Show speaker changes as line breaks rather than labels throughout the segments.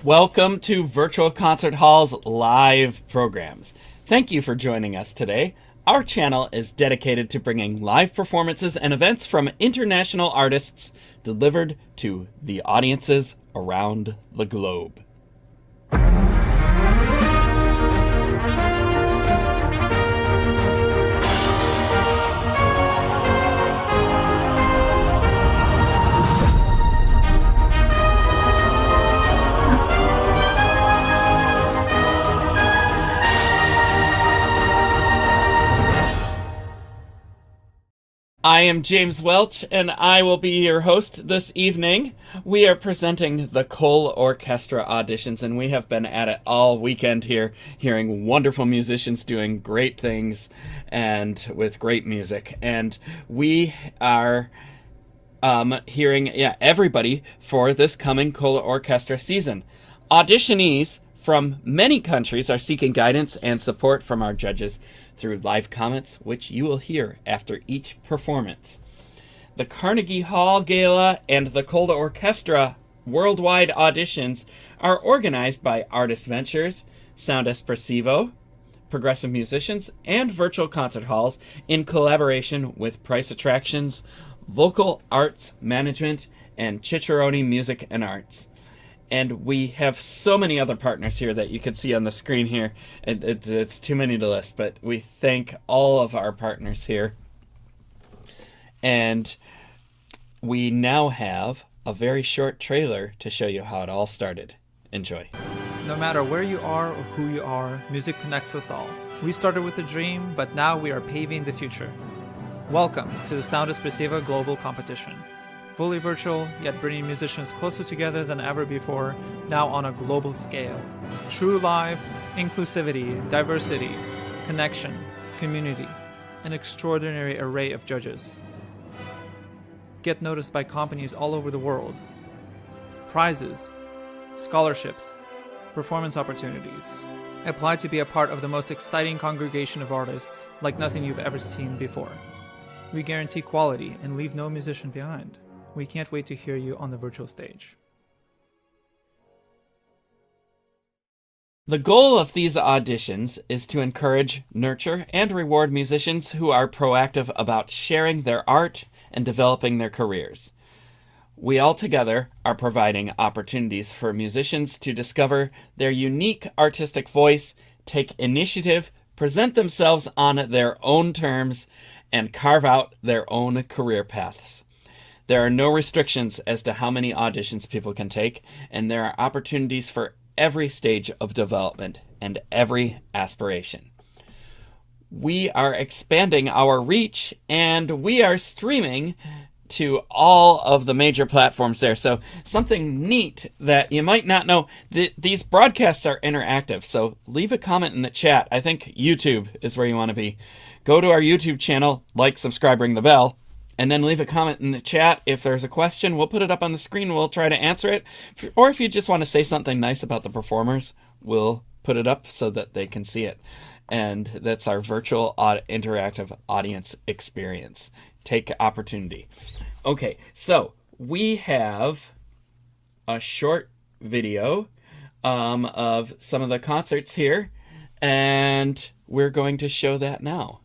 Welcome to Virtual Concert Hall's live programs. Thank you for joining us today. Our channel is dedicated to bringing live performances and events from international artists delivered to the audiences around the globe. I am James Welch, and I will be your host this evening. We are presenting the ColORCHESTRA auditions, and we have been at it all weekend here, hearing wonderful musicians doing great things and with great music. And we are hearing everybody for this coming ColORCHESTRA season. Auditionees from many countries are seeking guidance and support from our judges through live comments, which you will hear after each performance. The Carnegie Hall Gala and the ColORCHESTRA worldwide auditions are organized by Artist Ventures, Sound Espressivo, Progressive Musicians, and Virtual Concert Halls in collaboration with Price Attractions, Vocal Arts Management, and Cicciarone Music and Arts. And we have so many other partners here that you can see on the screen here. It's too many to list, but we thank all of our partners here. And we now have a very short trailer to show you how it all started. Enjoy.
No matter where you are or who you are, music connects us all. We started with a dream, but now we are paving the future. Welcome to the Sound Espressivo Global Competition. Fully virtual, yet bringing musicians closer together than ever before, now on a global scale. True live, inclusivity, diversity, connection, community, an extraordinary array of judges. Get noticed by companies all over the world. Prizes, scholarships, performance opportunities. Apply to be a part of the most exciting congregation of artists like nothing you've ever seen before. We guarantee quality and leave no musician behind. We can't wait to hear you on the virtual stage.
The goal of these auditions is to encourage, nurture, and reward musicians who are proactive about sharing their art and developing their careers. We all together are providing opportunities for musicians to discover their unique artistic voice, take initiative, present themselves on their own terms, and carve out their own career paths. There are no restrictions as to how many auditions people can take, and there are opportunities for every stage of development and every aspiration. We are expanding our reach, and we are streaming to all of the major platforms there. So something neat that you might not know, these broadcasts are interactive, so leave a comment in the chat. I think YouTube is where you want to be. Go to our YouTube channel, like, subscribe, ring the bell, and then leave a comment in the chat. If there's a question, we'll put it up on the screen. We'll try to answer it. Or if you just want to say something nice about the performers, we'll put it up so that they can see it. And that's our virtual interactive audience experience. Take opportunity. Okay, so we have a short video of some of the concerts here, and we're going to show that now.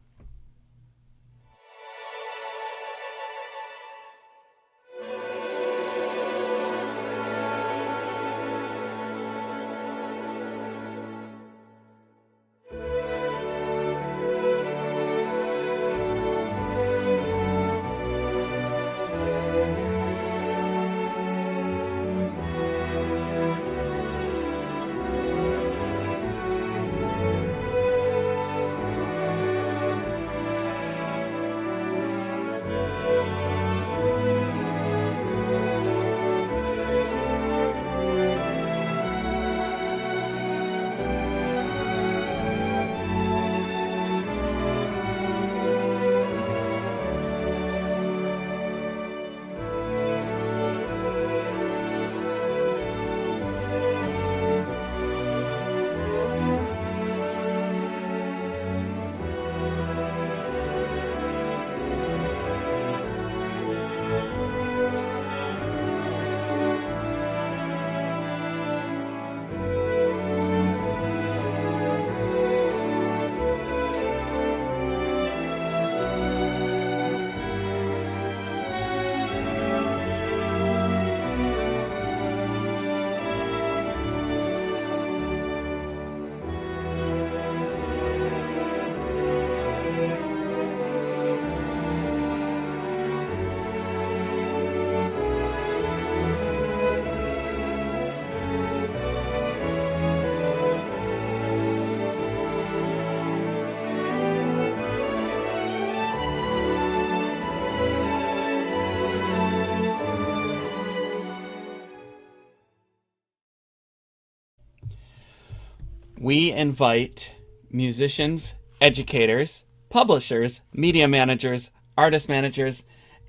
We invite musicians, educators, publishers, media managers, artist managers,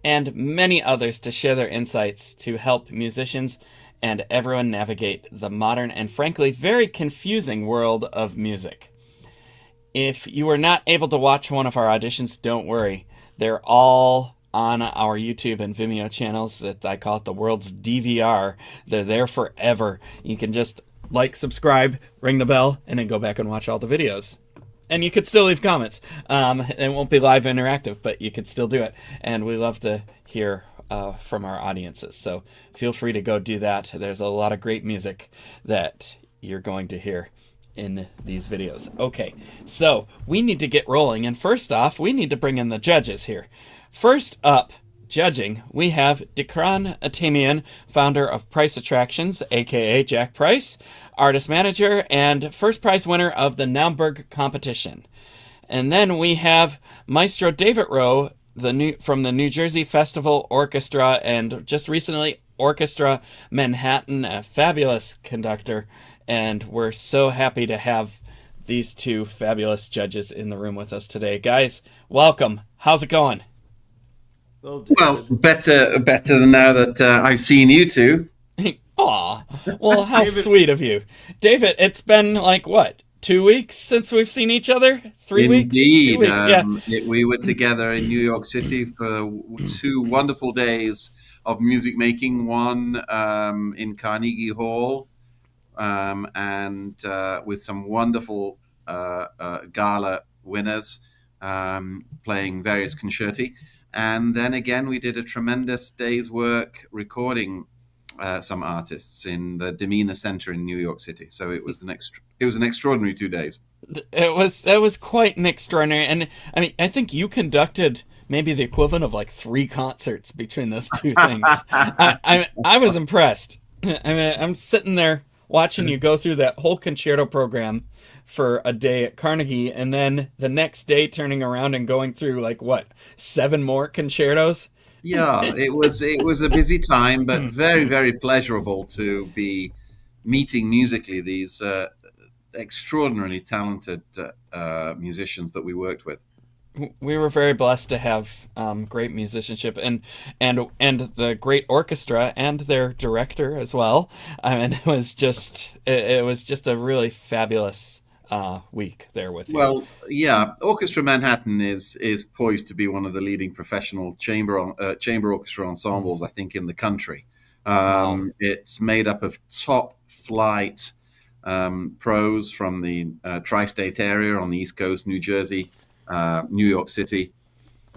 and many others to share their insights to help musicians and everyone navigate the modern and frankly very confusing world of music. If you were not able to watch one of our auditions, don't worry. They're all on our YouTube and Vimeo channels. That I call it the world's DVR. They're there forever. You can just like, subscribe, ring the bell, and then go back and watch all the videos. And you could still leave comments. It won't be live interactive, but you could still do it. And we love to hear from our audiences. So feel free to go do that. There's a lot of great music that you're going to hear in these videos. Okay, so we need to get rolling, and first off, we need to bring in the judges here. First up, judging, we have Dekran Atamian, founder of Price Attractions, aka Jack Price, artist manager, and first prize winner of the Naumburg competition. And then we have Maestro David Rowe, from the New Jersey Festival Orchestra, and just recently Orchestra Manhattan, a fabulous conductor. And we're so happy to have these two fabulous judges in the room with us today. Guys, welcome. How's it going?
Well, better than now that I've seen you two.
Aw, well, how sweet of you. David, it's been like, what, 2 weeks since we've seen each other? 3 weeks?
Indeed.
2 weeks, yeah.
We were together in New York City for 2 wonderful days of music making, one in Carnegie Hall, and with some wonderful gala winners playing various concerti. And then again, we did a tremendous day's work recording some artists in the Demeanor Center in New York City. So it was an extraordinary 2 days.
It was quite an extraordinary, and I mean, I think you conducted maybe the equivalent of like 3 concerts between those two things. I was impressed. I mean, I'm sitting there watching you go through that whole concerto program for a day at Carnegie, and then the next day turning around and going through like what, 7 more concertos.
Yeah, it was a busy time, but very, very pleasurable to be meeting musically these extraordinarily talented musicians that we worked with.
We were very blessed to have great musicianship and the great orchestra and their director as well. I mean, it was just a really fabulous week there with you.
Well, yeah, Orchestra Manhattan is poised to be one of the leading professional chamber orchestra ensembles, I think, in the country.
Wow.
It's made up of top flight pros from the tri-state area on the East Coast, New Jersey, New York City,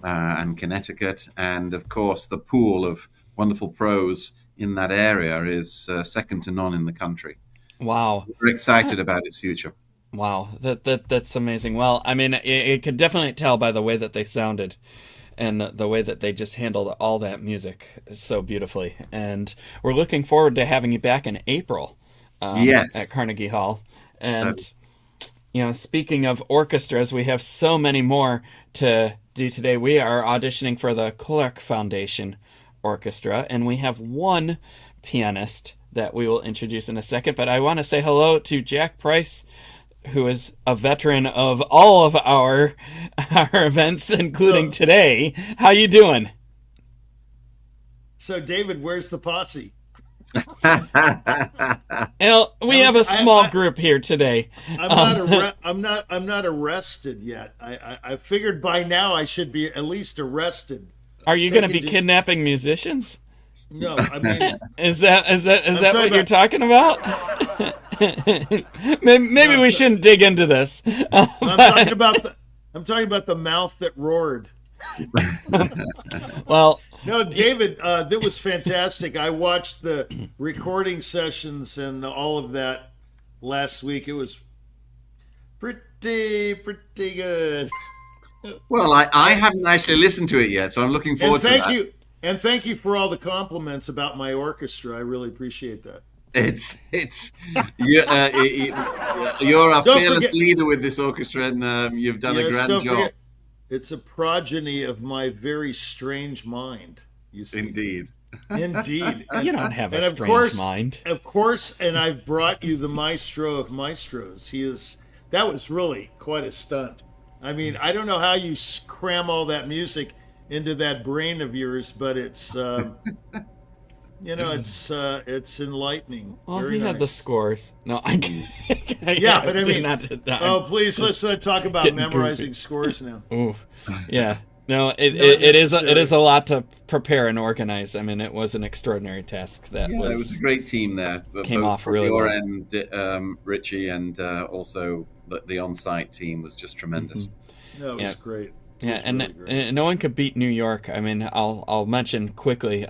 and Connecticut, and of course the pool of wonderful pros in that area is second to none in the country.
Wow.
So we're excited about its future.
Wow, that's amazing. Well, I mean, it could definitely tell by the way that they sounded and the way that they just handled all that music so beautifully. And we're looking forward to having you back in April
Yes.
at Carnegie Hall. And, you know, speaking of orchestras, we have so many more to do today. We are auditioning for the Kolarac Foundation Orchestra, and we have one pianist that we will introduce in a second. But I want to say hello to Jack Price, who is a veteran of all of our events, including today. How you doing?
So, David, where's the posse?
Well, we have a small group here today.
I'm not arrested yet. I figured by now I should be at least arrested.
Are you going to be kidnapping musicians?
No, I mean,
is that what you're talking about? Maybe we shouldn't dig into this.
I'm talking about the mouth that roared.
Well,
no, David, that was fantastic. I watched the recording sessions and all of that last week. It was pretty good.
Well, I haven't actually listened to it yet, so I'm looking forward to that.
And thank you for all the compliments about my orchestra. I really appreciate that.
You're a fearless leader with this orchestra, and you've done a grand job.
It's a progeny of my very strange mind. You see.
Indeed.
And,
you don't have a strange mind.
Of course, and I've brought you the maestro of maestros. That was really quite a stunt. I mean, I don't know how you cram all that music into that brain of yours, but it's it's enlightening.
Well,
very
he
nice.
had the scores. No, I can't.
Yeah, but I mean,
oh,
please, let's talk about memorizing scores now.
Ooh, yeah. No, it is a lot to prepare and organize. I mean, it was an extraordinary task. It
was a great team there.
Came
both
off really well.
And Richie, and also the on-site team was just tremendous.
No, it was great. It
Yeah,
was
and
really great.
no one could beat New York. I mean, I'll mention quickly.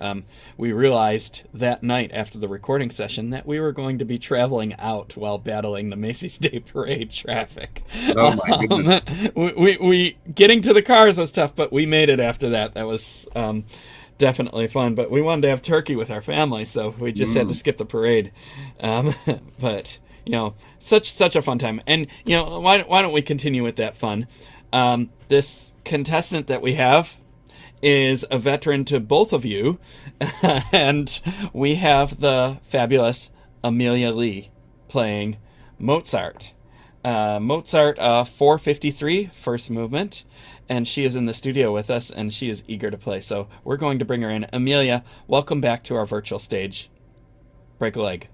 We realized that night after the recording session that we were going to be traveling out while battling the Macy's Day Parade traffic.
Oh my goodness.
We getting to the cars was tough, but we made it after that. That was definitely fun. But we wanted to have turkey with our family, so we just had to skip the parade. But such a fun time. And why don't we continue with that fun? This contestant that we have is a veteran to both of you, and we have the fabulous Amelia Lee playing Mozart. Mozart 453, first movement, and she is in the studio with us, and she is eager to play. So we're going to bring her in. Amelia, welcome back to our virtual stage. Break a leg.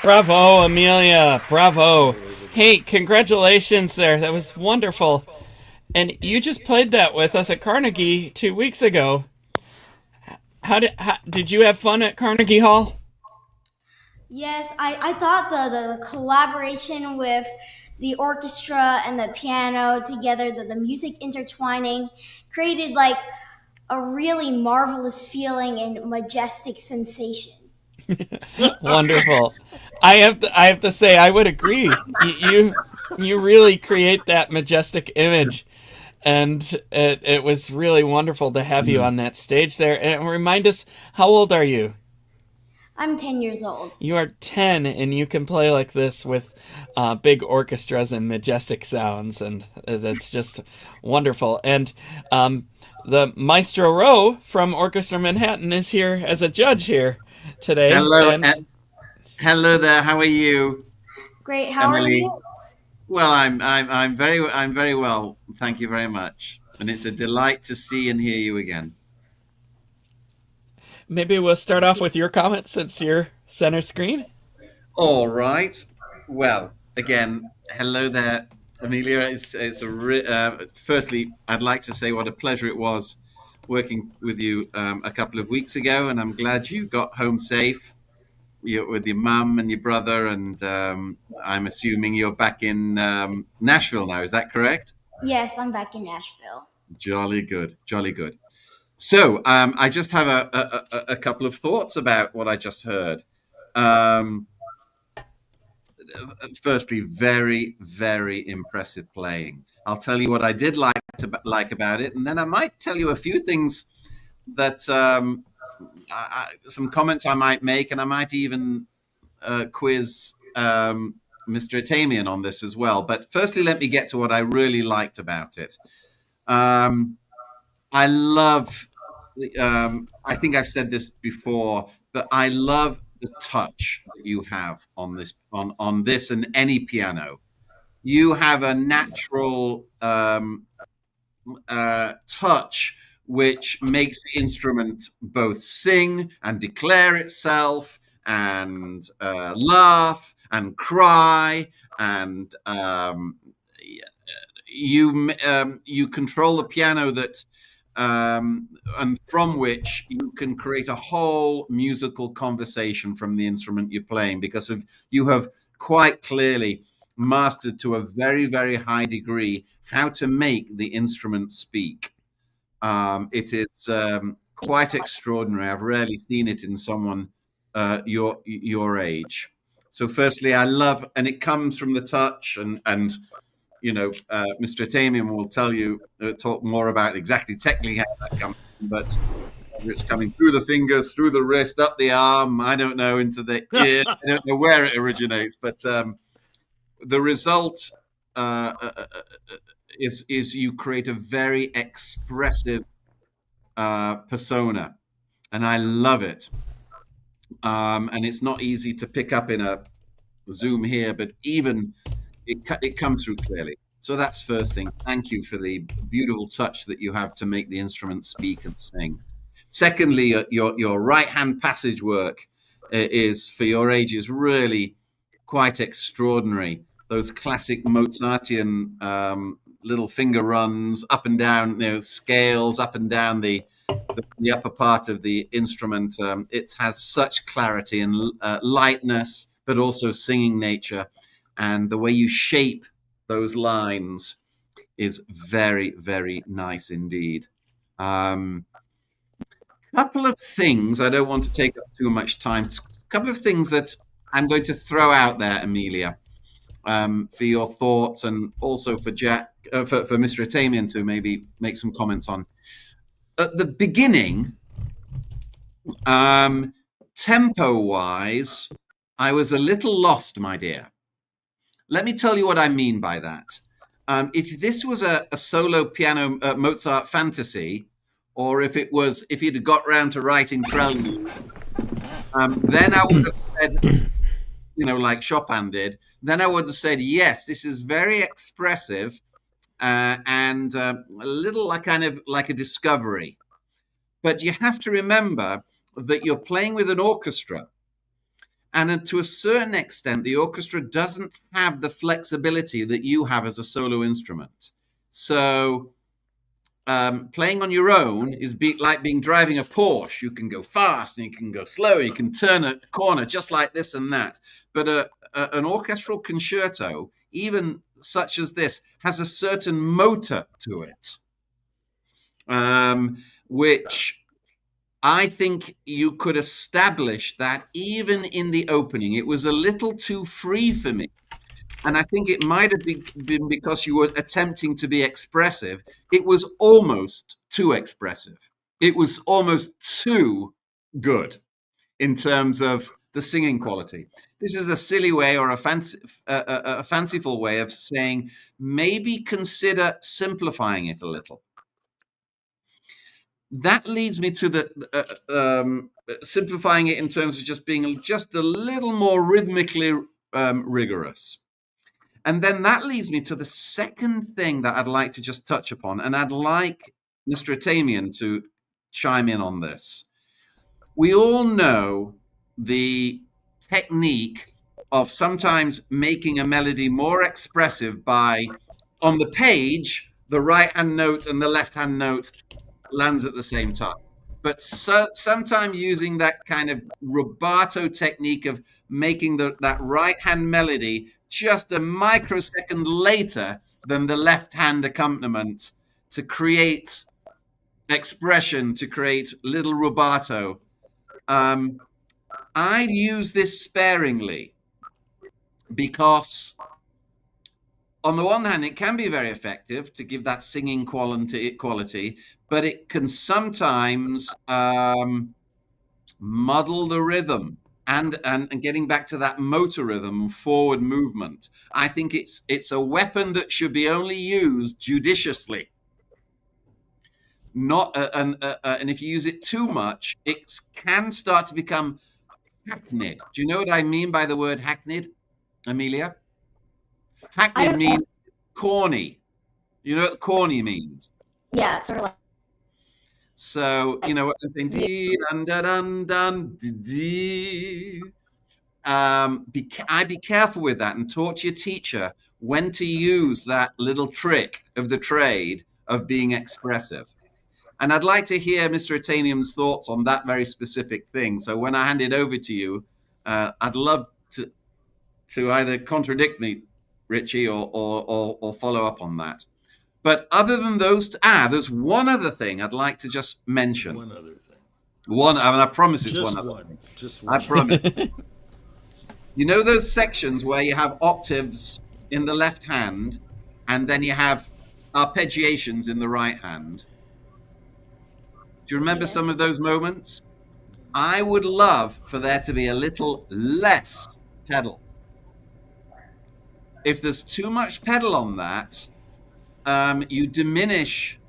Bravo, Amelia. Bravo. Hey, congratulations there. That was wonderful. And you just played that with us at Carnegie 2 weeks ago. How did you have fun at Carnegie Hall?
Yes, I thought the collaboration with the orchestra and the piano together, the music intertwining, created like a really marvelous feeling and majestic sensation.
Wonderful. I have to say I would agree. You really create that majestic image, and it was really wonderful to have you on that stage there. And remind us, how old are you?
I'm 10 years old.
You are 10, and you can play like this with big orchestras and majestic sounds, and that's just wonderful. And the Maestro Rowe from Orchestra Manhattan is here as a judge here today.
Hello,
And
hello there. How are you,
Great. How are
Emily?
you?
Well, I'm very well. Thank you very much, and it's a delight to see and hear you again.
maybe we'll start off with your comments since you're center screen.
All right. Well, again, hello there, Amelia. Firstly, I'd like to say what a pleasure it was working with you a couple of weeks ago, and I'm glad you got home safe. With your mum and your brother, and I'm assuming you're back in Nashville now. Is that correct?
Yes, I'm back in Nashville.
Jolly good, jolly good. So I just have a couple of thoughts about what I just heard. Firstly, very, very impressive playing. I'll tell you what I did like about it, and then I might tell you a few things that some comments I might make, and I might even quiz Mr. Atamian on this as well. But firstly, let me get to what I really liked about it. I love, I think I've said this before, but I love the touch that you have on this and any piano. You have a natural touch which makes the instrument both sing and declare itself and laugh and cry, and you control the piano that and from which you can create a whole musical conversation from the instrument you're playing, because you have quite clearly mastered to a very, very high degree how to make the instrument speak. It is quite extraordinary. I've rarely seen it in someone your age. So, firstly, I love, and it comes from the touch, and Mr. Atamian will talk more about exactly technically how that comes, but whether it's coming through the fingers, through the wrist, up the arm, I don't know, into the ear. I don't know where it originates, but the result is you create a very expressive persona, and I love it. And it's not easy to pick up in a Zoom here, but even it comes through clearly. So that's first thing. Thank you for the beautiful touch that you have to make the instrument speak and sing. Secondly, your right hand passage work is, for your age, is really quite extraordinary. Those classic Mozartian little finger runs up and down, scales up and down the upper part of the instrument. It has such clarity and lightness, but also singing nature. And the way you shape those lines is very, very nice indeed. Couple of things, I don't want to take up too much time. A couple of things that I'm going to throw out there, Amelia, for your thoughts, and also for Jack, for Mr. Atamian to maybe make some comments on. At the beginning, tempo-wise, I was a little lost, my dear. Let me tell you what I mean by that. If this was a solo piano Mozart fantasy, or if he'd got round to writing preludes, then I would have said, like Chopin did, then I would have said, yes, this is very expressive and a little kind of like a discovery. But you have to remember that you're playing with an orchestra, And to a certain extent, the orchestra doesn't have the flexibility that you have as a solo instrument. So playing on your own is like driving a Porsche. You can go fast and you can go slow. You can turn a corner just like this and that. But an orchestral concerto, even such as this, has a certain motor to it, which I think you could establish that even in the opening. It was a little too free for me. And I think it might have been because you were attempting to be expressive. It was almost too expressive. It was almost too good in terms of the singing quality. This is a silly way or a fanciful way of saying maybe consider simplifying it a little. That leads me to the simplifying it in terms of just being just a little more rhythmically rigorous. And then that leads me to the second thing that I'd like to just touch upon, and I'd like Mr. Atamian to chime in on this. We all know the technique of sometimes making a melody more expressive by, on the page, the right-hand note and the left-hand note lands at the same time. But sometimes using that kind of rubato technique of making that right-hand melody just a microsecond later than the left-hand accompaniment to create expression, to create little rubato. I'd use this sparingly because on the one hand, it can be very effective to give that singing quality, but it can sometimes muddle the rhythm and getting back to that motor rhythm, forward movement. I think it's a weapon that should be only used judiciously. Not and if you use it too much, it can start to become hackneyed. Do you know what I mean by the word hackneyed, Amelia? Hackneyed means corny. You know what corny means?
Yeah, it's sort of like.
So, you know what I'm saying? Dee, dun, dun, dun, dun, dee. Be careful with that and talk to your teacher when to use that little trick of the trade of being expressive. And I'd like to hear Mr. Atanian's thoughts on that very specific thing. So when I hand it over to you, I'd love to either contradict me, Richie, or follow up on that. But other than those, there's one other thing I'd like to just mention.
One other thing.
I promise it's
Just
one other
one.
thing.
Just one.
I promise. You know those sections where you have octaves in the left hand, and then you have arpeggiations in the right hand? Do you remember some of those moments? I would love for there to be a little less pedal. If there's too much pedal on that, you diminish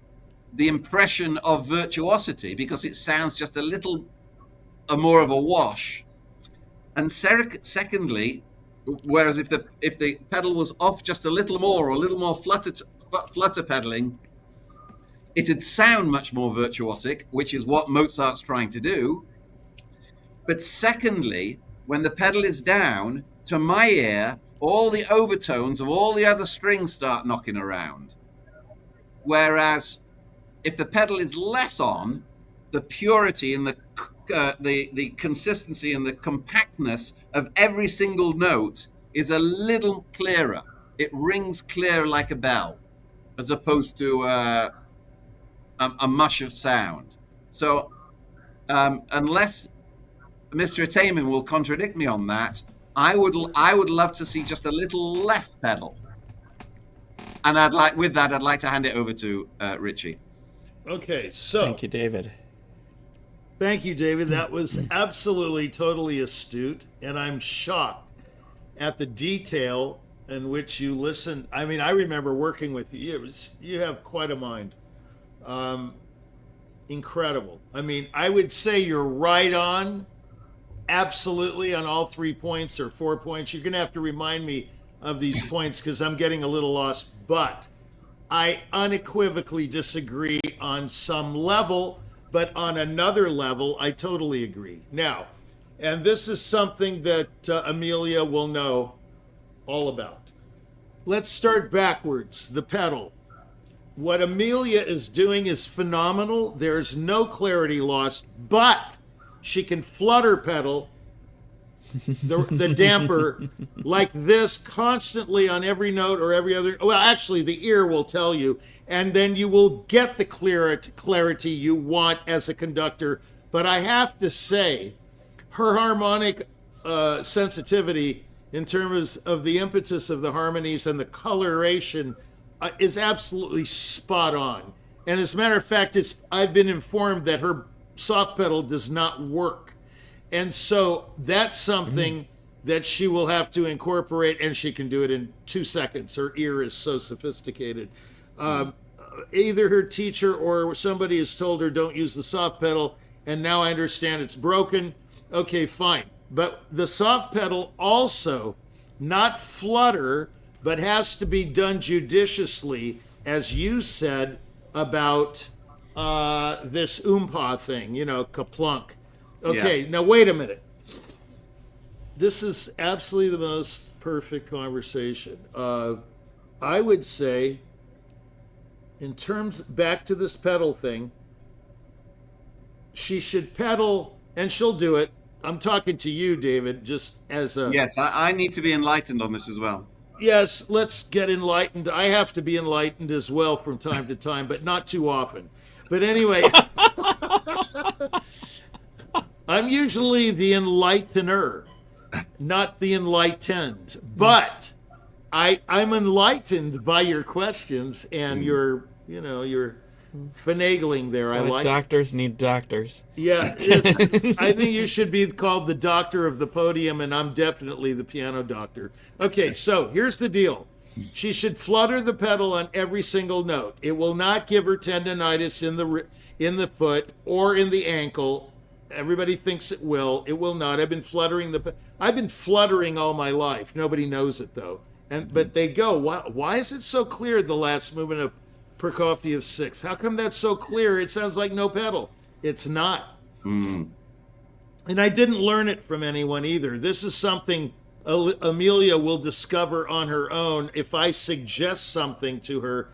the impression of virtuosity because it sounds just a little more of a wash. And secondly, whereas if the pedal was off just a little more, or a little more flutter pedaling, it'd sound much more virtuosic, which is what Mozart's trying to do. But secondly, when the pedal is down, to my ear, all the overtones of all the other strings start knocking around. Whereas if the pedal is less on, the purity and the consistency and the compactness of every single note is a little clearer. It rings clear like a bell, as opposed to a mush of sound. So unless Mr. Atamian will contradict me on that, I would love to see just a little less pedal. And I'd like to hand it over to Richie.
Okay, so
Thank you, David.
Thank you, David. That was absolutely, totally astute, and I'm shocked at the detail in which you listen. I mean, I remember working with you. You have quite a mind. Incredible. I mean, I would say you're right on, absolutely, on all 3 points or 4 points. You're going to have to remind me of these points because I'm getting a little lost, but I unequivocally disagree on some level, but on another level, I totally agree. Now, And this is something that Amelia will know all about. Let's start backwards. The pedal. What Amelia is doing is phenomenal. There's no clarity lost, but she can flutter pedal the damper like this constantly on every note or every other. Well, actually, the ear will tell you, and then you will get the clarity you want as a conductor. But I have to say, her harmonic sensitivity in terms of the impetus of the harmonies and the coloration is absolutely spot on. And as a matter of fact, I've been informed that her soft pedal does not work. And so that's something that she will have to incorporate, and she can do it in 2 seconds. Her ear is so sophisticated. Either her teacher or somebody has told her don't use the soft pedal, and now I understand it's broken. Okay, fine. But the soft pedal also, not flutter, but has to be done judiciously, as you said about this oompa thing, kaplunk. Okay, Now wait a minute. This is absolutely the most perfect conversation. I would say, in terms, back to this pedal thing, she should pedal, and she'll do it. I'm talking to you, David, just as a...
Yes, I need to be enlightened on this as well.
Yes, let's get enlightened. I have to be enlightened as well from time to time, but not too often. But anyway, I'm usually the enlightener, not the enlightened. But I'm enlightened by your questions and your finagling there.
That's why doctors need doctors.
Yeah, I think you should be called the doctor of the podium, and I'm definitely the piano doctor. Okay, so here's the deal. She should flutter the pedal on every single note. It will not give her tendonitis in the foot or in the ankle. Everybody thinks it will. It will not. I've been fluttering all my life. Nobody knows it though. But they go, why is it so clear, the last movement of Prokofiev 6? How come that's so clear? It sounds like no pedal. It's not. And I didn't learn it from anyone either. This is something Amelia will discover on her own. If I suggest something to her,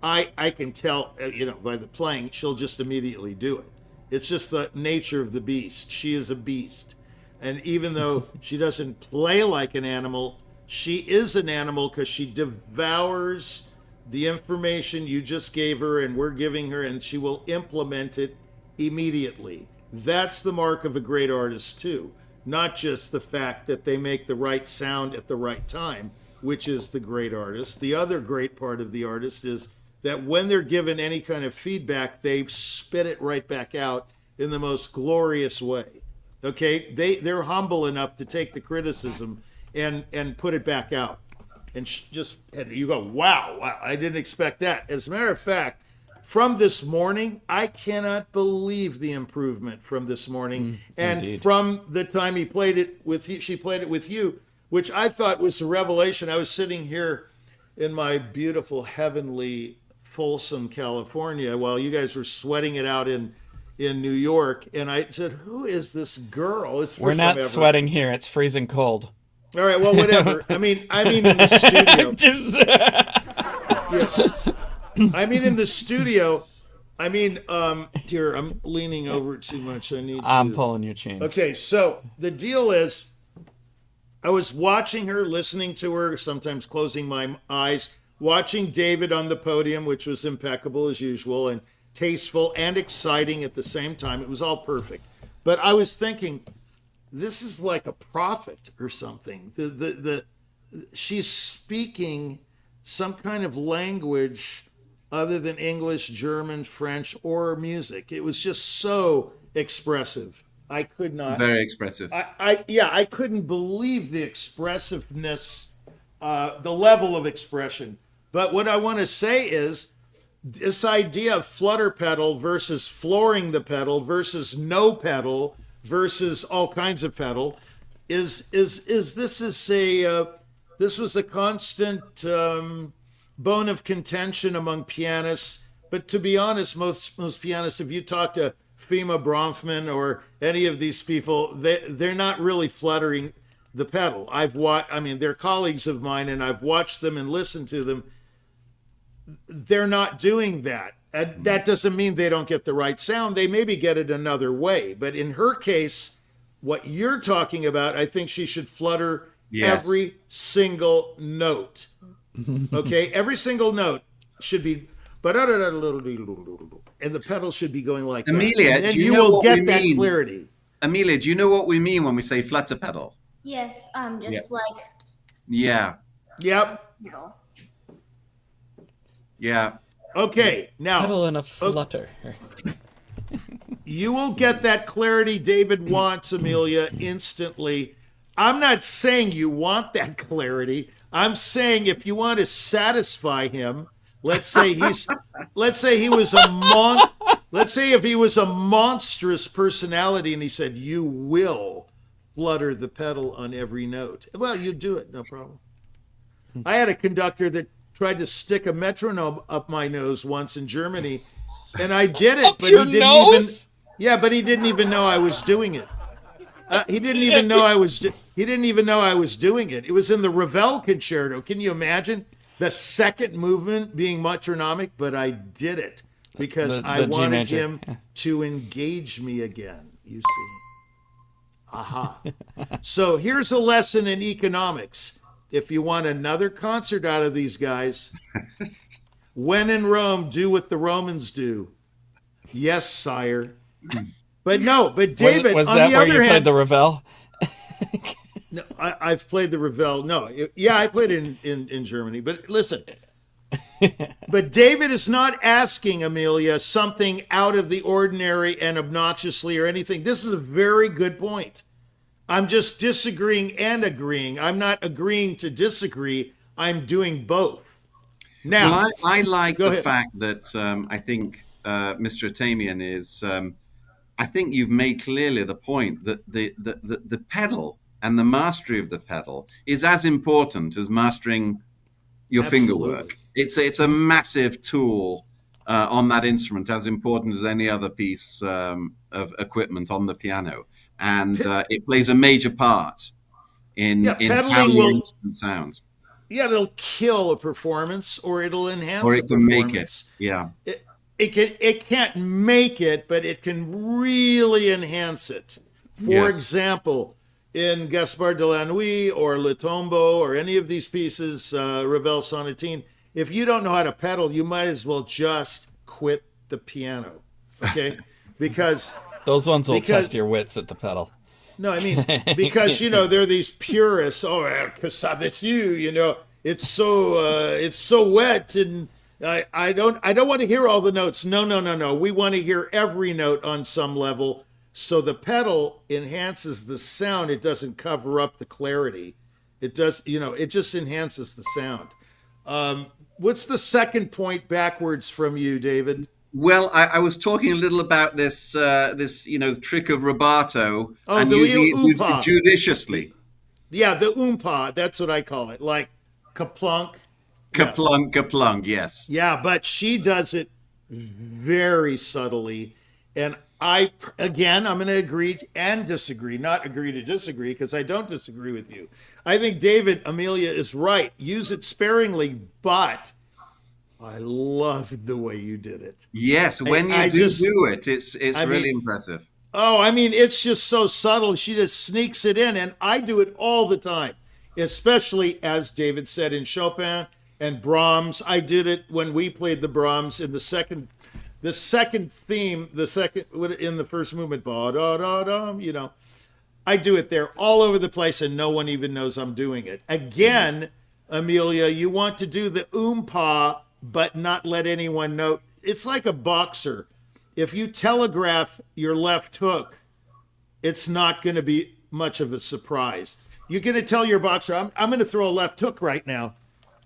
I can tell, by the playing, she'll just immediately do it. It's just the nature of the beast. She is a beast. And even though she doesn't play like an animal, she is an animal because she devours the information you just gave her and we're giving her, and she will implement it immediately. That's the mark of a great artist too, not just the fact that they make the right sound at the right time, which is the great artist. The other great part of the artist is that when they're given any kind of feedback, they spit it right back out in the most glorious way. Okay, they're humble enough to take the criticism and put it back out. And you go, wow, I didn't expect that. As a matter of fact, from this morning, I cannot believe the improvement from this morning. And indeed. From the time she played it with you, which I thought was a revelation. I was sitting here in my beautiful, heavenly Folsom, California, while you guys were sweating it out in New York. And I said, who is this girl?
We're not sweating here. It's freezing cold.
All right, well, whatever. I mean in the studio. I mean in the studio. Here, I'm leaning over too much.
I'm pulling your chain.
Okay, so the deal is, I was watching her, listening to her, sometimes closing my eyes, watching David on the podium, which was impeccable as usual, and tasteful and exciting at the same time. It was all perfect. But I was thinking, this is like a prophet or something. She's speaking some kind of language other than English, German, French, or music. It was just so expressive. I could not.
Very expressive.
I couldn't believe the expressiveness, the level of expression. But what I want to say is, this idea of flutter pedal versus flooring the pedal versus no pedal versus all kinds of pedal this was a constant bone of contention among pianists. But to be honest, most pianists, if you talk to Fima Bronfman or any of these people, they're not really fluttering the pedal. They're colleagues of mine, and I've watched them and listened to them. They're not doing that. That doesn't mean they don't get the right sound. They maybe get it another way. But in her case, what you're talking about, I think she should flutter every single note. Okay? Every single note should be, and the pedal should be going like
Amelia,
that. And then
do you
you
know
will
what
get
we
that
mean?
clarity.
Amelia, do you know what we mean when we say flutter pedal?
Yes, just like
Yeah.
Yep.
Yeah.
Okay, now
Pedal in a flutter.
you will get that clarity David wants, Amelia, instantly. I'm not saying you want that clarity. I'm saying if you want to satisfy him, let's say he was if he was a monstrous personality and he said, you will flutter the pedal on every note. Well, you do it, no problem. I had a conductor that tried to stick a metronome up my nose once in Germany, and I did it, but he didn't even know I was doing it. He didn't even know I was doing it. It was in the Ravel concerto. Can you imagine the second movement being metronomic? But I did it because I wanted him to engage me again. You see. Aha. So here's a lesson in economics. If you want another concert out of these guys, when in Rome, do what the Romans do. Yes, sire. But David,
was
on
that
the
where
other
you
hand,
played the Ravel?
no, I've played the Ravel. No, I played it in Germany. But listen, but David is not asking, Amelia, something out of the ordinary and obnoxiously or anything. This is a very good point. I'm just disagreeing and agreeing. I'm not agreeing to disagree. I'm doing both. Now,
well, I like the
ahead.
fact that I think Mr. Atamian is. I think you've made clearly the point that the pedal and the mastery of the pedal is as important as mastering your finger work. It's a massive tool on that instrument, as important as any other piece of equipment on the piano. And it plays a major part in how the instrument sounds.
Yeah, it'll kill a performance, or it'll enhance
or
a
it can
performance.
make it. Yeah,
it can't make it, but it can really enhance it. For example, in Gaspard de la Nuit or Le Tombeau or any of these pieces, Ravel Sonatine, if you don't know how to pedal, you might as well just quit the piano, okay? Because
those ones will test your wits at the pedal.
No, I mean, because, there are these purists, que ça dessus, it's so wet, and I don't want to hear all the notes. No. We want to hear every note on some level. So the pedal enhances the sound. It doesn't cover up the clarity. It does, it just enhances the sound. What's the second point backwards from you, David?
Well, I was talking a little about this the trick of rubato and using it judiciously.
Yeah, the oompa, that's what I call it, like kaplunk.
Kaplunk, kaplunk, yes.
Yeah, but she does it very subtly. And I'm going to agree and disagree, not agree to disagree, because I don't disagree with you. I think David, Amelia is right. Use it sparingly, but I loved the way you did it.
Yes, when you do it, it's really impressive.
Oh, I mean, it's just so subtle. She just sneaks it in, and I do it all the time, especially, as David said, in Chopin and Brahms. I did it when we played the Brahms in the second theme, in the first movement, ba-da-da-dum, I do it there all over the place, and no one even knows I'm doing it. Again, Amelia, you want to do the oompa, but not let anyone know. It's like a boxer. If you telegraph your left hook, it's not going to be much of a surprise. You're going to tell your boxer, I'm going to throw a left hook right now.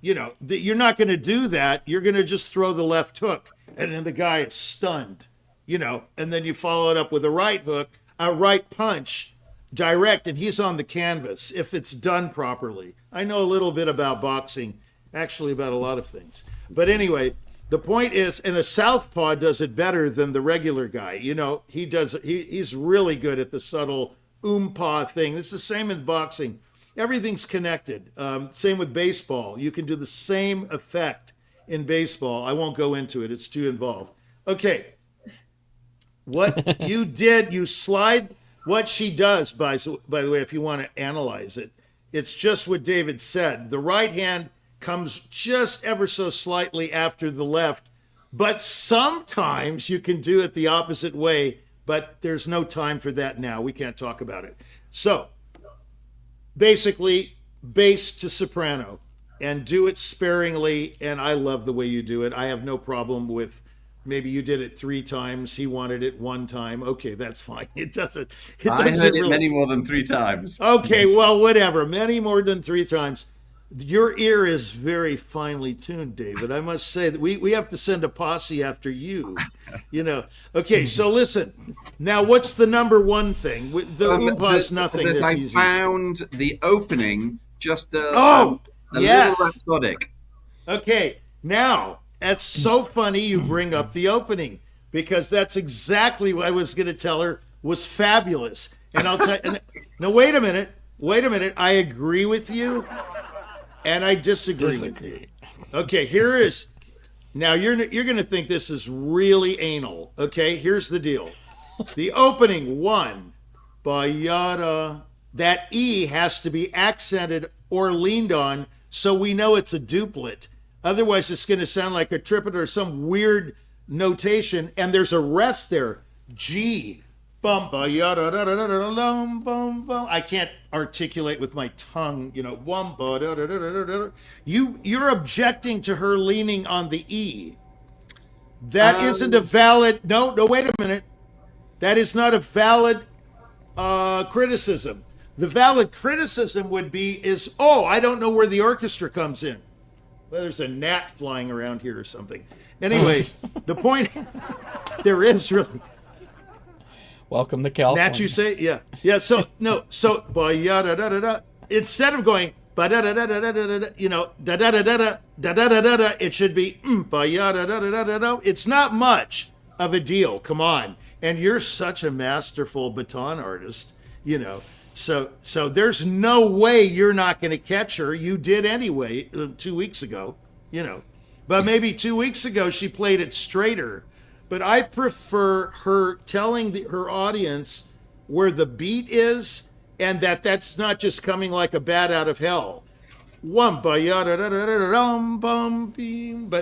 You're not going to do that. You're going to just throw the left hook. And then the guy is stunned, and then you follow it up with a right hook, a right punch, direct, and he's on the canvas if it's done properly. I know a little bit about boxing, actually about a lot of things. But anyway, The point is, and a southpaw does it better than the regular guy. You know, he's really good at the subtle paw thing. It's the same in boxing. Everything's connected. Same with baseball. You can do the same effect in baseball. I won't go into it. It's too involved. Okay. What you did, you slide what she does, by the way, if you want to analyze it, it's just what David said. The right hand comes just ever so slightly after the left, but sometimes you can do it the opposite way, but there's no time for that now. We can't talk about it. So basically, bass to soprano, and do it sparingly, and I love the way you do it. I have no problem with maybe you did it 3 times, he wanted it 1 time. Okay, that's fine. It doesn't
I heard it
really...
many more than 3 times.
Okay, well, whatever. Many more than 3 times. Your ear is very finely tuned, David. I must say that we have to send a posse after you. You know. Okay, so listen. Now, what's the number one thing? The oompah's nothing that's
I
easy.
found the opening just a
yes.
little rhapsodic.
Okay, now, that's so funny you bring up the opening, because that's exactly what I was going to tell her was fabulous. And I'll tell you, now, wait a minute. I agree with you. And I disagree with you. Okay, here is. Now you're going to think this is really anal. Okay, here's the deal. The opening 1, ba-yada, that E has to be accented or leaned on so we know it's a duplet. Otherwise, it's going to sound like a triplet or some weird notation. And there's a rest there. G. Bum, ba, yada, da, da, da, da, dum, bum, bum. I can't articulate with my tongue, you know. Bum, ba, da, da, da, da, da. You're objecting to her leaning on the E. That isn't a valid. No, wait a minute. That is not a valid criticism. The valid criticism would be I don't know where the orchestra comes in. Well, there's a gnat flying around here or something. Anyway, the point there is really.
Welcome to California.
That you say, yeah. So ba yada da da da. Instead of going ba da da da da da da da, you know, da da da da da da da da da da, it should be ba yada da da da da da. It's not much of a deal. Come on, and you're such a masterful baton artist, you know. So there's no way you're not going to catch her. You did anyway 2 weeks ago, you know. But maybe 2 weeks ago she played it straighter. But I prefer her telling her audience where the beat is, and that's not just coming like a bat out of hell. But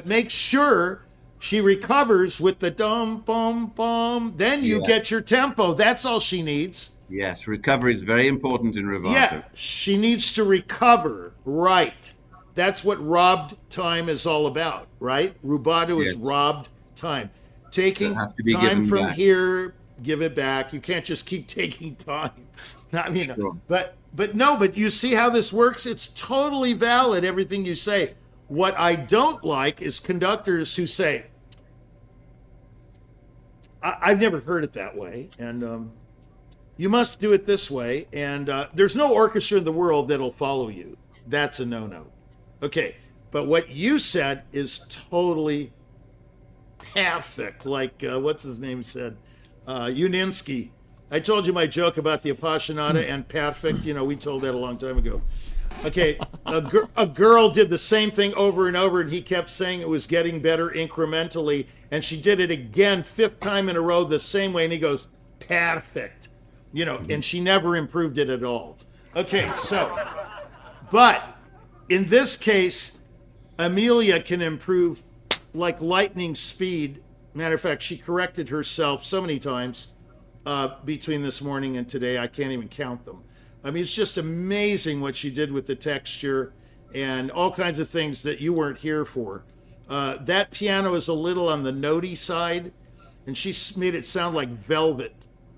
make sure she recovers with the dum bum bum. Then you get your tempo. That's all she needs.
Yes, recovery is very important in rubato.
Yeah, she needs to recover. Right. That's what robbed time is all about, right? Rubato is robbed time. Taking time from back. Here, give it back. You can't just keep taking time. I mean, sure. but you see how this works? It's totally valid, everything you say. What I don't like is conductors who say, I've never heard it that way, and you must do it this way, and there's no orchestra in the world that'll follow you. That's a no-no. Okay, but what you said is totally perfect, like what's his name said, Uninsky. I told you my joke about the Appassionata and perfect. You know, we told that a long time ago. Okay, a girl did the same thing over and over, and he kept saying it was getting better incrementally, and she did it again, 5th time in a row, the same way, and he goes, perfect. You know, and she never improved it at all. Okay, so, but in this case, Amelia can improve like lightning speed. Matter of fact, she corrected herself so many times between this morning and today, I can't even count them. I mean, it's just amazing what she did with the texture and all kinds of things that you weren't here for. That piano is a little on the notey side, and she made it sound like velvet.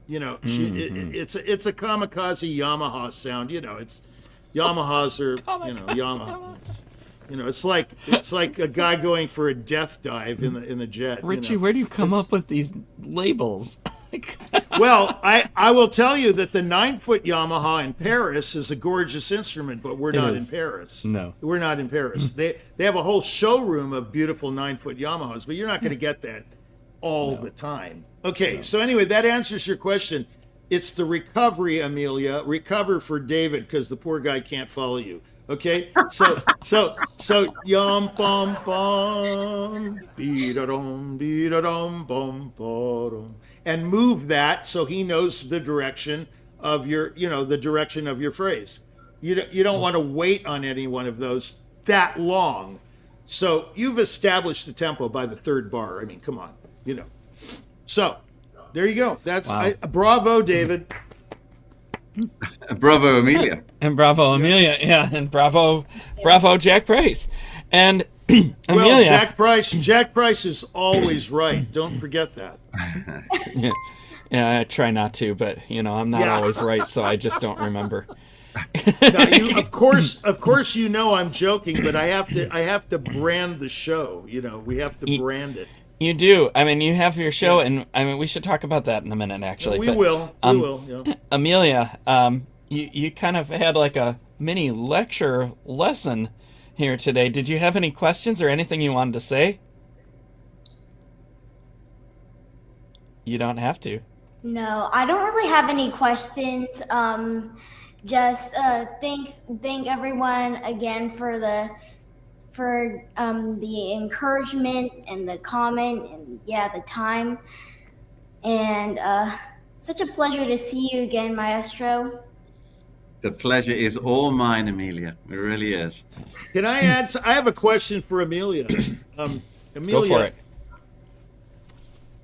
You know, it's a kamikaze Yamaha sound. You know, it's Yamahas are Yamaha. You know, it's like a guy going for a death dive in the jet.
Richie,
you know?
Where do you come up with these labels?
Well, I will tell you that the 9-foot Yamaha in Paris is a gorgeous instrument, but we're not in Paris.
No.
We're not in Paris. They have a whole showroom of beautiful 9-foot Yamahas, but you're not going to get that all the time. Okay, so anyway, that answers your question. It's the recovery, Amelia. Recover for David, because the poor guy can't follow you. Okay, so yum bum bum beat-a-dum bum, and move that so he knows the direction of your, the direction of your phrase. You don't want to wait on any one of those that long. So you've established the tempo by the third bar. I mean, come on, So there you go. That's bravo, David.
Bravo, Amelia.
And bravo, Amelia. Yeah, and bravo, Jack Price. And Amelia.
Well, Jack Price is always right. Don't forget that.
Yeah, I try not to, but I'm not always right, so I just don't remember.
Now, of course, I'm joking, but I have to brand the show. We have to brand it.
You do. I mean, you have your show, and I mean, we should talk about that in a minute, actually.
We will. Yeah.
Amelia, you kind of had like a mini lecture lesson here today. Did you have any questions or anything you wanted to say? You don't have to.
No, I don't really have any questions. Just thank everyone again for the encouragement and the comment and the time, and such a pleasure to see you again, Maestro.
The pleasure is all mine, Amelia. It really is.
Can I add? I have a question for Amelia. Amelia,
go for it.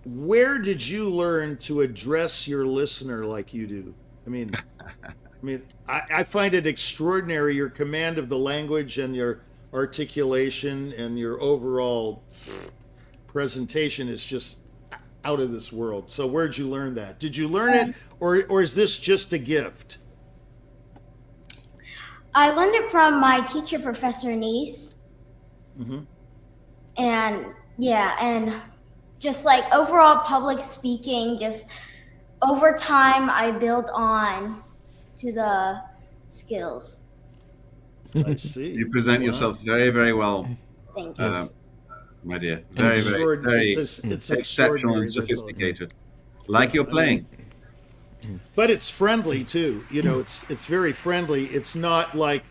Where did you learn to address your listener like you do? I mean, I find it extraordinary, your command of the language and your articulation and your overall presentation is just out of this world. So where'd you learn that? Did you learn it, or is this just a gift?
I learned it from my teacher, Professor Nice.
Mm-hmm.
And just like overall public speaking, just over time I built on to the skills.
I see.
You present yourself very, very well.
Thank you.
My dear. Very, very, very
it's
exceptional and sophisticated. Like you're playing.
But it's friendly too. It's very friendly. It's not like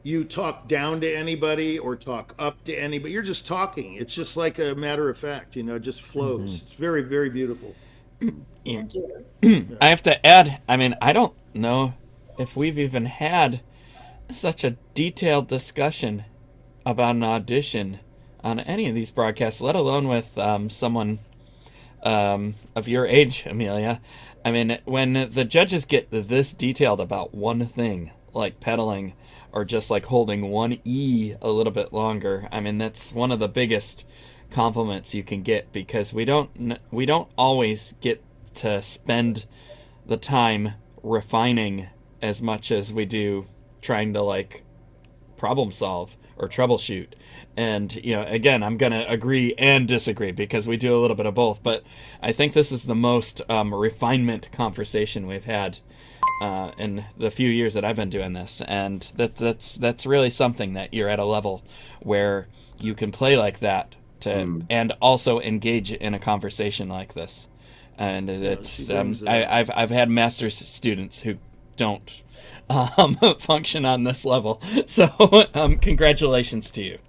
you talk down to anybody or talk up to anybody. You're just talking. It's just like a matter of fact, it just flows. Mm-hmm. It's very, very beautiful.
Thank you.
I have to add, I don't know if we've even had such a detailed discussion about an audition on any of these broadcasts, let alone with someone of your age, Amelia. When the judges get this detailed about one thing, like pedaling or just like holding one E a little bit longer, that's one of the biggest compliments you can get, because we don't always get to spend the time refining as much as we do trying to like problem solve or troubleshoot. And again, I'm gonna agree and disagree because we do a little bit of both, but I think this is the most refinement conversation we've had in the few years that I've been doing this, and that's really something, that you're at a level where you can play like that and also engage in a conversation like this. And it's I've had master's students who don't function on this level. So congratulations to you.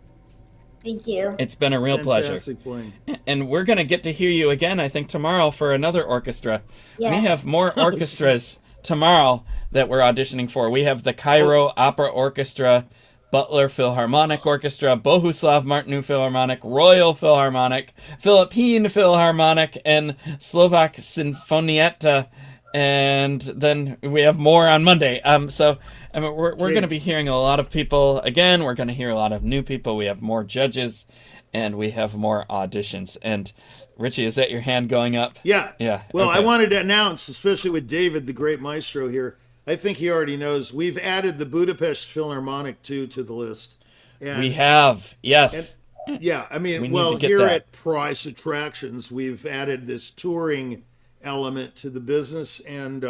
Thank you.
It's been a real pleasure.
Playing.
And we're going to get to hear you again, I think, tomorrow for another orchestra.
Yes.
We have more orchestras tomorrow that we're auditioning for. We have the Cairo Opera Orchestra, Butler Philharmonic Orchestra, Bohuslav Martinu Philharmonic, Royal Philharmonic, Philippine Philharmonic, and Slovak Sinfonietta. And then we have more on Monday. So we're going to be hearing a lot of people again. We're going to hear a lot of new people. We have more judges, and we have more auditions. And Richie, is that your hand going up?
Yeah.
Yeah.
Well,
okay.
I wanted to announce, especially with David, the great maestro here. I think he already knows. We've added the Budapest Philharmonic to the list. And,
we have, yes.
And, yeah,
We need
well,
to get
here
that.
at Price Attractions, we've added this touring element to the business. And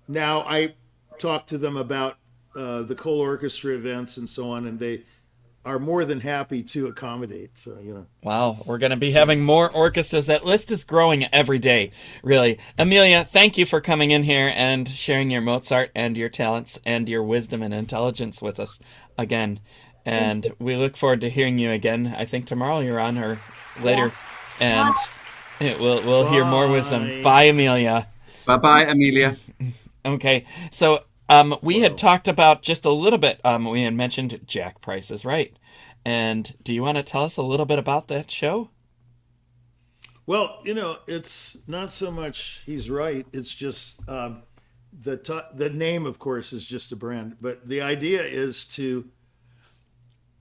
now I talk to them about the ColORCHESTRA events and so on, and they are more than happy to accommodate. So,
Wow, we're going to be having more orchestras. That list is growing every day, really. Amelia, thank you for coming in here and sharing your Mozart and your talents and your wisdom and intelligence with us again. And we look forward to hearing you again. I think tomorrow you're on, or later. And we'll hear more wisdom. Bye, Amelia.
Bye-bye, Amelia.
Okay, so we had talked about just a little bit, we had mentioned Jack Price is Right. And do you want to tell us a little bit about that show?
Well, it's not so much he's right. It's just the name, of course, is just a brand. But the idea is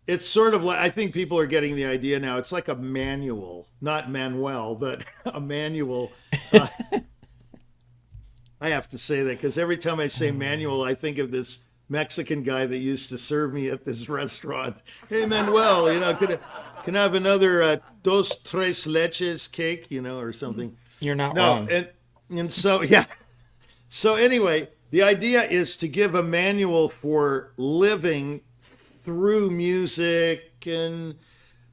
it's sort of like, I think people are getting the idea now. It's like a manual, not Manuel, but a manual. I have to say that because every time I say manual, I think of this Mexican guy that used to serve me at this restaurant. Hey, Manuel, can I have another dos tres leches cake, or something?
You're not wrong.
And so, yeah. So anyway, the idea is to give a manual for living through music and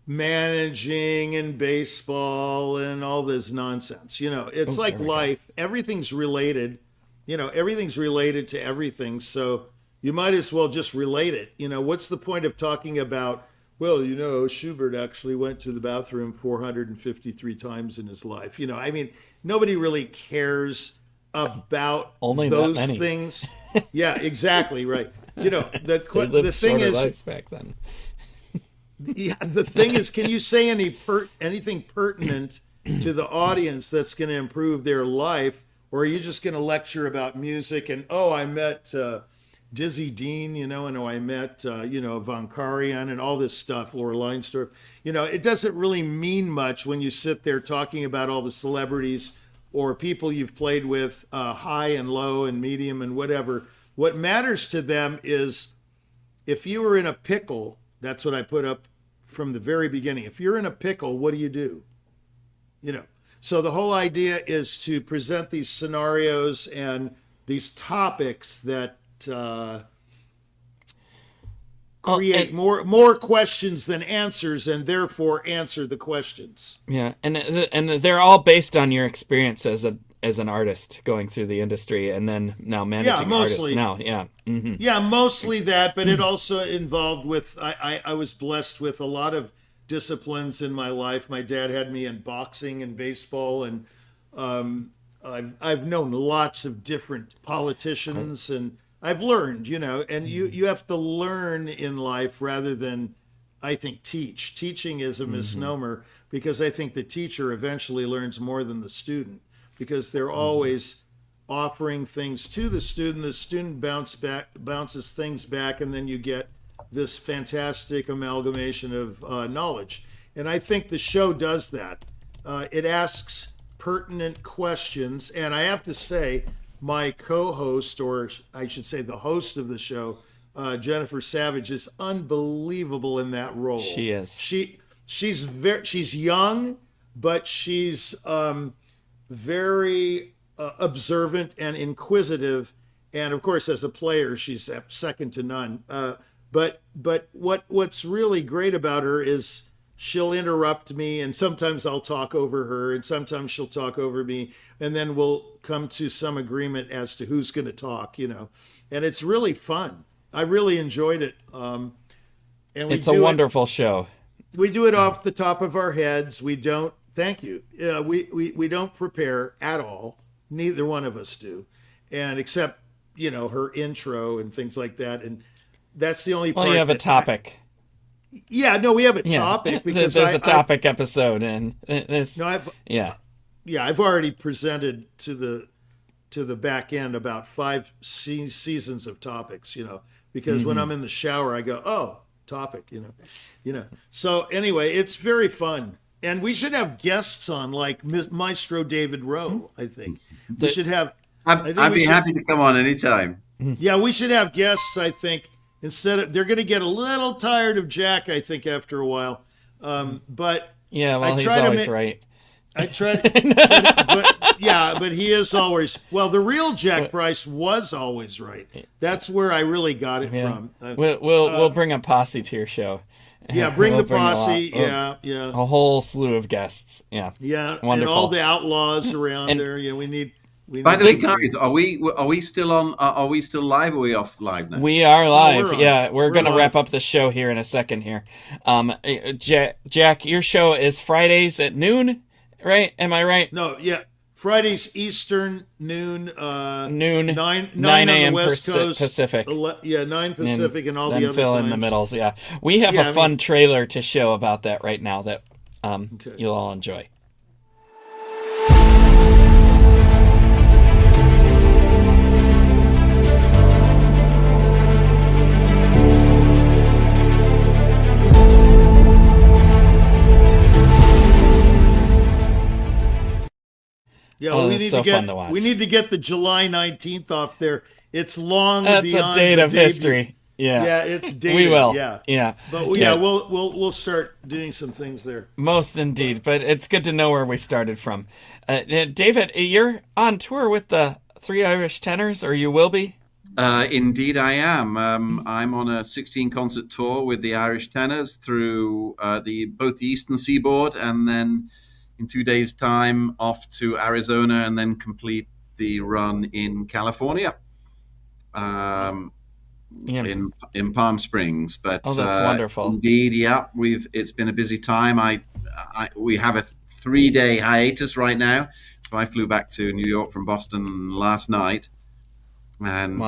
managing and baseball and all this nonsense. It's like life. Everything's related. Everything's related to everything. So you might as well just relate it. What's the point of talking about, well, Schubert actually went to the bathroom 453 times in his life. Nobody really cares about
only
those
that many
things. Yeah, exactly. Right.
The
thing is,
lives back then.
Yeah, the thing is, can you say anything pertinent to the audience that's going to improve their life, or are you just going to lecture about music and I met Dizzy Dean, and I met Von Karajan and all this stuff, Laura Leinstorff. It doesn't really mean much when you sit there talking about all the celebrities or people you've played with, high and low and medium and whatever. What matters to them is if you were in a pickle. That's what I put up from the very beginning. If you're in a pickle, what do? So the whole idea is to present these scenarios and these topics that create more questions than answers, and therefore answer the questions.
Yeah, and they're all based on your experience as an artist going through the industry, and then now managing artists now. Yeah. Mm-hmm.
Yeah, mostly that, but it also involved with, I was blessed with a lot of disciplines in my life. My dad had me in boxing and baseball, and I've known lots of different politicians, and I've learned, and you have to learn in life rather than, I think, teach. Teaching is a misnomer, because I think the teacher eventually learns more than the student, because they're always offering things to the student bounces things back, and then you get this fantastic amalgamation of knowledge. And I think the show does that. It asks pertinent questions, and I have to say, my co-host, or I should say the host of the show, Jennifer Savage, is unbelievable in that role.
She is.
She's young, but she's very observant and inquisitive, and of course, as a player, she's second to none. But what's really great about her is she'll interrupt me, and sometimes I'll talk over her, and sometimes she'll talk over me, and then we'll come to some agreement as to who's going to talk, and it's really fun. I really enjoyed it. And
it's a wonderful show.
We do it off the top of our heads. We don't. Thank you. We don't prepare at all. Neither one of us do, and except her intro and things like that, and that's the only part.
Well, you have a topic.
We have a topic because
there's a topic episode, and there's
I've already presented to the back end about 5 seasons of topics, because when I'm in the shower, I go, topic, So anyway, it's very fun. And we should have guests on, like Maestro David Rowe, I think. We should have...
I'd be happy to come on anytime.
Yeah, we should have guests, I think. They're going to get a little tired of Jack, I think, after a while. But
yeah, well, he's always right.
I try, but he is always well. The real Jack Price was always right. That's where I really got it from.
We'll bring a posse to your show.
Yeah, bring
We'll
the posse.
a whole slew of guests. Yeah,
wonderful. And
Wonderful.
all the outlaws around there. Yeah, we need.
By the way, guys, are we still on? Are we still live? Or are we off live now?
We are live.
We're
We're going to
live.
wrap up the show here in a second here. Jack, your show is Fridays at noon, right? Am I right?
No, yeah. Fridays Eastern noon.
Noon.
9
9
on
a.m.
the West Coast.
Pacific.
9 Pacific and all
then
the other
fill
times.
in the middles. Yeah, we have a fun trailer to show about that right now that you'll all enjoy.
Yeah,
it's so fun to watch.
we need to get the July 19th off there. It's long
That's
beyond
a date
the
of history. Yeah.
Yeah, it's dated.
We will.
Yeah. But we'll start doing some things there.
Most indeed. But it's good to know where we started from. David, you're on tour with the Three Irish Tenors, or you will be?
Indeed, I am. I'm on a 16-concert tour with the Irish Tenors through both the Eastern Seaboard, and then in 2 days' time off to Arizona, and then complete the run in California, in Palm Springs. But
that's wonderful.
Indeed, yeah, it's been a busy time. We have a 3-day hiatus right now. So I flew back to New York from Boston last night, and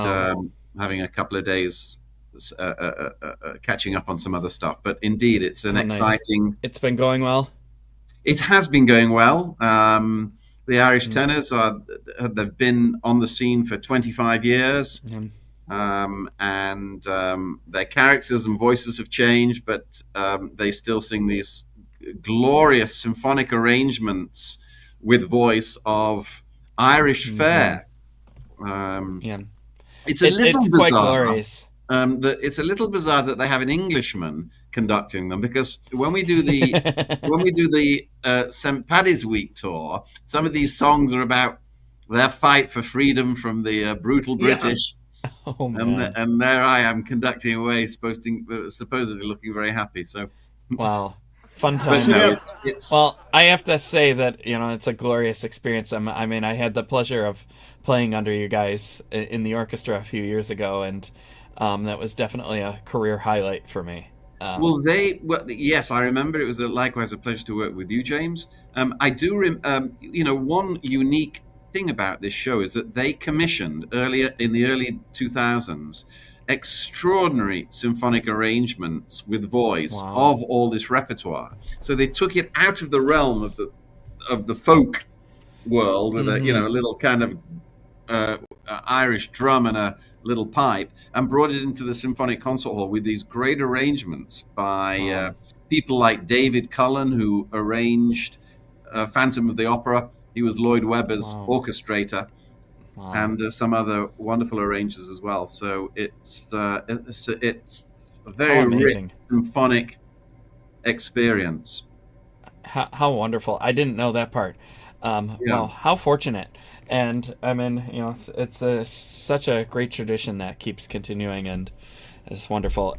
having a couple of days catching up on some other stuff. But indeed, it's an exciting.
Nice. It's been going well.
It has been going well. The Irish Tenors they've been on the scene for 25 years, and their characters and voices have changed, but they still sing these glorious symphonic arrangements with voice of Irish fare. It's a little bizarre.
Quite glorious.
It's a little bizarre that they have an Englishman conducting them, because when we do the St. Paddy's Week tour, some of these songs are about their fight for freedom from the brutal British.
Oh, man.
And there I am conducting away, supposedly looking very happy. So,
wow, fun time.
It's
well, I have to say that it's a glorious experience. I mean, I had the pleasure of playing under you guys in the orchestra a few years ago, and that was definitely a career highlight for me.
Yes, I remember. It was likewise a pleasure to work with you, James. I do, one unique thing about this show is that they commissioned earlier in the early 2000s extraordinary symphonic arrangements with voice of all this repertoire. So they took it out of the realm of the folk world with a little kind of Irish drum and a little pipe, and brought it into the Symphonic Concert Hall with these great arrangements by people like David Cullen, who arranged Phantom of the Opera. He was Lloyd Webber's orchestrator, and some other wonderful arrangers as well. So it's a very rich symphonic experience.
How wonderful! I didn't know that part. Well, how fortunate. And I mean, it's such a great tradition that keeps continuing, and it's wonderful.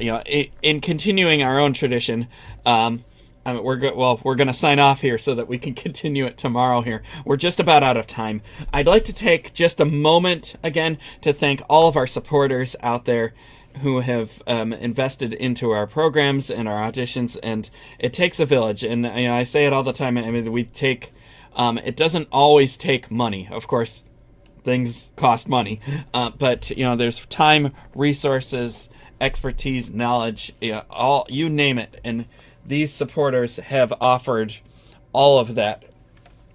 In continuing our own tradition, we're going to sign off here so that we can continue it tomorrow here. We're just about out of time. I'd like to take just a moment again to thank all of our supporters out there who have invested into our programs and our auditions, and it takes a village. And I say it all the time. I mean, we take. It doesn't always take money. Of course, things cost money. But, there's time, resources, expertise, knowledge, all, you name it. And these supporters have offered all of that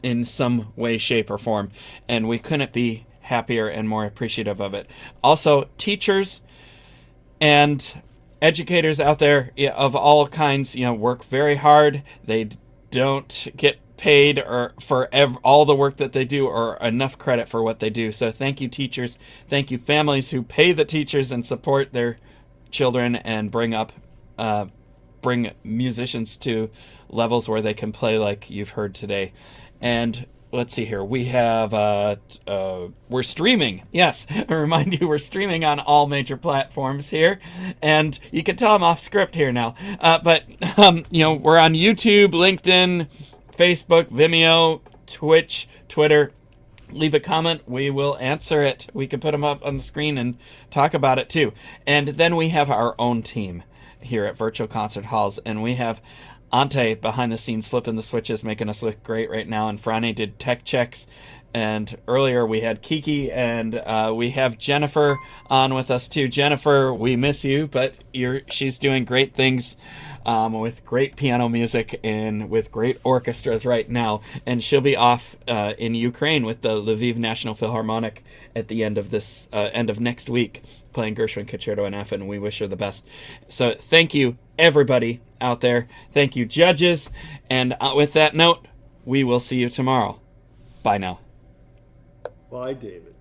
in some way, shape, or form. And we couldn't be happier and more appreciative of it. Also, teachers and educators out there of all kinds, work very hard. They don't get paid or for all the work that they do, or enough credit for what they do. So thank you, teachers. Thank you, families who pay the teachers and support their children and bring musicians to levels where they can play like you've heard today. And let's see here. We have we're streaming. Yes, I remind you, we're streaming on all major platforms here, and you can tell I'm off script here now. But we're on YouTube, LinkedIn, Facebook, Vimeo, Twitch, Twitter. Leave a comment. We will answer it. We can put them up on the screen and talk about it too. And then we have our own team here at Virtual Concert Halls, and we have Ante behind the scenes flipping the switches, making us look great right now, and Franny did tech checks, and earlier we had Kiki, and we have Jennifer on with us too. Jennifer, we miss you, but she's doing great things with great piano music and with great orchestras right now, and she'll be off in Ukraine with the Lviv National Philharmonic at the end of next week, playing Gershwin Concerto in F, and we wish her the best. So thank you, everybody out there. Thank you, judges. And with that note, we will see you tomorrow. Bye now.
Bye, David.